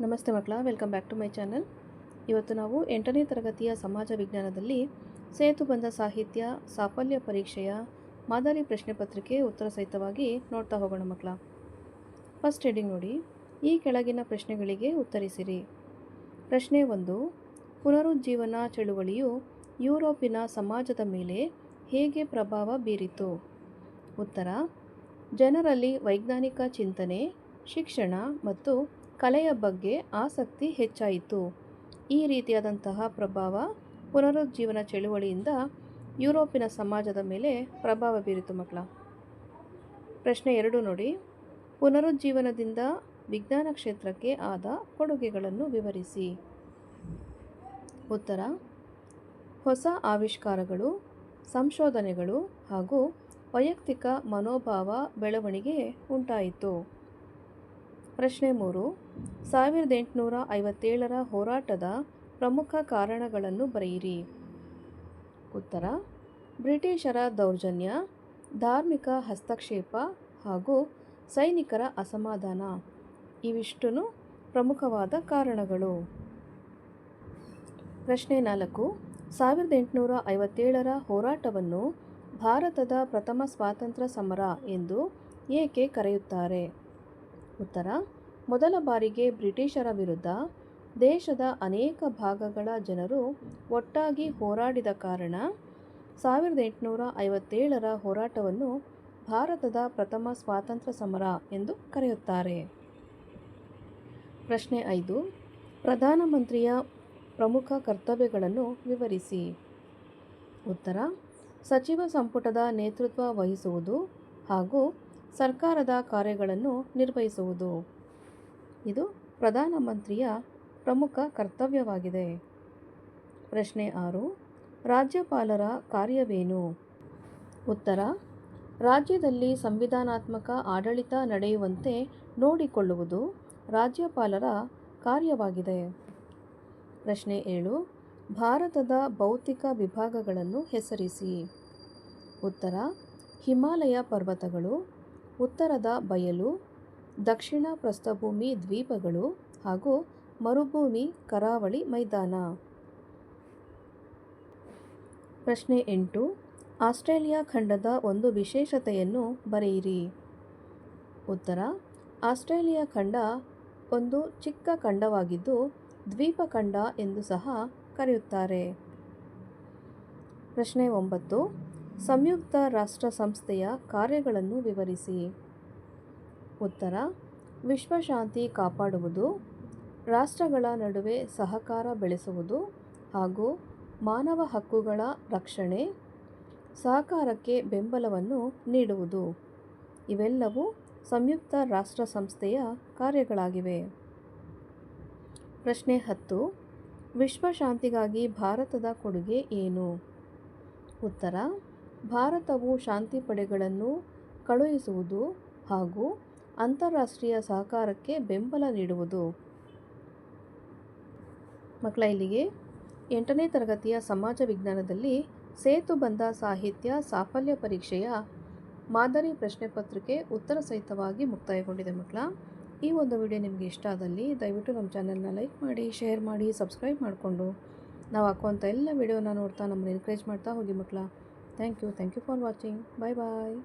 ನಮಸ್ತೆ ಮಕ್ಕಳ, welcome back to my channel. ಇವತ್ತು ನಾವು 8ನೇ ತರಗತಿಯ ಸಮಾಜ ವಿಜ್ಞಾನದಲ್ಲಿ ಸೇತುಬಂಧ ಸಾಹಿತ್ಯ ಸಾಫಲ್ಯ ಪರೀಕ್ಷೆಯ ಮಾದರಿ ಪ್ರಶ್ನೆ ಪತ್ರಿಕೆ ಉತ್ತರ ಸಹಿತವಾಗಿ ನೋಡ್ತಾ ಹೋಗೋಣ ಮಕ್ಕಳ. ಫಸ್ಟ್ ಹೆಡಿಂಗ್ ನೋಡಿ, ಈ ಕೆಳಗಿನ ಪ್ರಶ್ನೆಗಳಿಗೆ ಉತ್ತರಿಸಿರಿ. ಪ್ರಶ್ನೆ 1, ಪುನರುಜ್ಜೀವನ ಚಳುವಳಿಯು ಯುರೋಪಿನ ಸಮಾಜದ ಮೇಲೆ ಹೇಗೆ ಪ್ರಭಾವ ಬೀರಿತು? ಉತ್ತರ, ಜನರಲ್ಲಿ ವೈಜ್ಞಾನಿಕ ಚಿಂತನೆ, ಶಿಕ್ಷಣ ಮತ್ತು ಕಲೆಯ ಬಗ್ಗೆ ಆಸಕ್ತಿ ಹೆಚ್ಚಾಯಿತು. ಈ ರೀತಿಯಾದಂತಹ ಪ್ರಭಾವ ಪುನರುಜ್ಜೀವನ ಚಳುವಳಿಯಿಂದ ಯುರೋಪಿನ ಸಮಾಜದ ಮೇಲೆ ಪ್ರಭಾವ ಬೀರಿತು ಮಕ್ಕಳ. ಪ್ರಶ್ನೆ 2 ನೋಡಿ, ಪುನರುಜ್ಜೀವನದಿಂದ ವಿಜ್ಞಾನ ಕ್ಷೇತ್ರಕ್ಕೆ ಆದ ಕೊಡುಗೆಗಳನ್ನು ವಿವರಿಸಿ. ಉತ್ತರ, ಹೊಸ ಆವಿಷ್ಕಾರಗಳು, ಸಂಶೋಧನೆಗಳು ಹಾಗೂ ವೈಯಕ್ತಿಕ ಮನೋಭಾವ ಬೆಳವಣಿಗೆ ಉಂಟಾಯಿತು. ಪ್ರಶ್ನೆ 3, 1857ರ ಹೋರಾಟದ ಪ್ರಮುಖ ಕಾರಣಗಳನ್ನು ಬರೆಯಿರಿ. ಉತ್ತರ, ಬ್ರಿಟಿಷರ ದೌರ್ಜನ್ಯ, ಧಾರ್ಮಿಕ ಹಸ್ತಕ್ಷೇಪ ಹಾಗೂ ಸೈನಿಕರ ಅಸಮಾಧಾನ ಇವಿಷ್ಟೂ ಪ್ರಮುಖವಾದ ಕಾರಣಗಳು. ಪ್ರಶ್ನೆ 4, 1857ರ ಹೋರಾಟವನ್ನು ಭಾರತದ ಪ್ರಥಮ ಸ್ವಾತಂತ್ರ್ಯ ಸಮರ ಎಂದು ಏಕೆ ಕರೆಯುತ್ತಾರೆ? ಉತ್ತರ, ಮೊದಲ ಬಾರಿಗೆ ಬ್ರಿಟಿಷರ ವಿರುದ್ಧ ದೇಶದ ಅನೇಕ ಭಾಗಗಳ ಜನರು ಒಟ್ಟಾಗಿ ಹೋರಾಡಿದ ಕಾರಣ 1857ರ ಹೋರಾಟವನ್ನು ಭಾರತದ ಪ್ರಥಮ ಸ್ವಾತಂತ್ರ್ಯ ಸಮರ ಎಂದು ಕರೆಯುತ್ತಾರೆ. ಪ್ರಶ್ನೆ 5, ಪ್ರಧಾನಮಂತ್ರಿಯ ಪ್ರಮುಖ ಕರ್ತವ್ಯಗಳನ್ನು ವಿವರಿಸಿ. ಉತ್ತರ, ಸಚಿವ ಸಂಪುಟದ ನೇತೃತ್ವ ವಹಿಸುವುದು ಹಾಗೂ ಸರ್ಕಾರದ ಕಾರ್ಯಗಳನ್ನು ನಿರ್ವಹಿಸುವುದು. ಇದು ಪ್ರಧಾನಮಂತ್ರಿಯ ಪ್ರಮುಖ ಕರ್ತವ್ಯವಾಗಿದೆ. ಪ್ರಶ್ನೆ 6, ರಾಜ್ಯಪಾಲರ ಕಾರ್ಯವೇನು? ಉತ್ತರ, ರಾಜ್ಯದಲ್ಲಿ ಸಂವಿಧಾನಾತ್ಮಕ ಆಡಳಿತ ನಡೆಯುವಂತೆ ನೋಡಿಕೊಳ್ಳುವುದು ರಾಜ್ಯಪಾಲರ ಕಾರ್ಯವಾಗಿದೆ. ಪ್ರಶ್ನೆ 7, ಭಾರತದ ಭೌತಿಕ ವಿಭಾಗಗಳನ್ನು ಹೆಸರಿಸಿ. ಉತ್ತರ, ಹಿಮಾಲಯ ಪರ್ವತಗಳು, ಉತ್ತರದ ಬಯಲು, ದಕ್ಷಿಣ ಪ್ರಸ್ಥಭೂಮಿ ದ್ವೀಪಗಳು ಹಾಗೂ ಮರುಭೂಮಿ ಕರಾವಳಿ ಮೈದಾನ. ಪ್ರಶ್ನೆ 8, ಆಸ್ಟ್ರೇಲಿಯಾ ಖಂಡದ ಒಂದು ವಿಶೇಷತೆಯನ್ನು ಬರೆಯಿರಿ. ಉತ್ತರ, ಆಸ್ಟ್ರೇಲಿಯಾ ಖಂಡ ಒಂದು ಚಿಕ್ಕ ಖಂಡವಾಗಿದ್ದು ದ್ವೀಪಖಂಡ ಎಂದು ಸಹ ಕರೆಯುತ್ತಾರೆ. ಪ್ರಶ್ನೆ 9, ಸಂಯುಕ್ತ ರಾಷ್ಟ್ರ ಸಂಸ್ಥೆಯ ಕಾರ್ಯಗಳನ್ನು ವಿವರಿಸಿ. ಉತ್ತರ, ವಿಶ್ವಶಾಂತಿ ಕಾಪಾಡುವುದು, ರಾಷ್ಟ್ರಗಳ ನಡುವೆ ಸಹಕಾರ ಬೆಳೆಸುವುದು ಹಾಗೂ ಮಾನವ ಹಕ್ಕುಗಳ ರಕ್ಷಣೆ, ಸಹಕಾರಕ್ಕೆ ಬೆಂಬಲವನ್ನು ನೀಡುವುದು ಇವೆಲ್ಲವೂ ಸಂಯುಕ್ತ ರಾಷ್ಟ್ರ ಸಂಸ್ಥೆಯ ಕಾರ್ಯಗಳಾಗಿವೆ. ಪ್ರಶ್ನೆ 10, ವಿಶ್ವಶಾಂತಿಗಾಗಿ ಭಾರತದ ಕೊಡುಗೆ ಏನು? ಉತ್ತರ, ಭಾರತವು ಶಾಂತಿ ಪಡೆಗಳನ್ನು ಕಳುಹಿಸುವುದು ಹಾಗೂ ಅಂತಾರಾಷ್ಟ್ರೀಯ ಸಹಕಾರಕ್ಕೆ ಬೆಂಬಲ ನೀಡುವುದು. ಮಕ್ಕಳ, ಇಲ್ಲಿಗೆ 8ನೇ ತರಗತಿಯ ಸಮಾಜ ವಿಜ್ಞಾನದಲ್ಲಿ ಸೇತುಬಂಧ ಸಾಹಿತ್ಯ ಸಾಫಲ್ಯ ಪರೀಕ್ಷೆಯ ಮಾದರಿ ಪ್ರಶ್ನೆ ಪತ್ರಿಕೆ ಉತ್ತರ ಸಹಿತವಾಗಿ ಮುಕ್ತಾಯಗೊಂಡಿದೆ ಮಕ್ಕಳ. ಈ ಒಂದು ವಿಡಿಯೋ ನಿಮಗೆ ಇಷ್ಟ ಆದಲ್ಲಿ ದಯವಿಟ್ಟು ನಮ್ಮ ಚಾನಲ್ನ ಲೈಕ್ ಮಾಡಿ, ಶೇರ್ ಮಾಡಿ, ಸಬ್ಸ್ಕ್ರೈಬ್ ಮಾಡಿಕೊಂಡು ನಾವು ಹಾಕುವಂಥ ಎಲ್ಲ ವಿಡಿಯೋನ ನೋಡ್ತಾ ನಮ್ಮನ್ನು ಎನ್ಕರೇಜ್ ಮಾಡ್ತಾ ಹೋಗಿ ಮಕ್ಕಳ. Thank you for watching. Bye bye.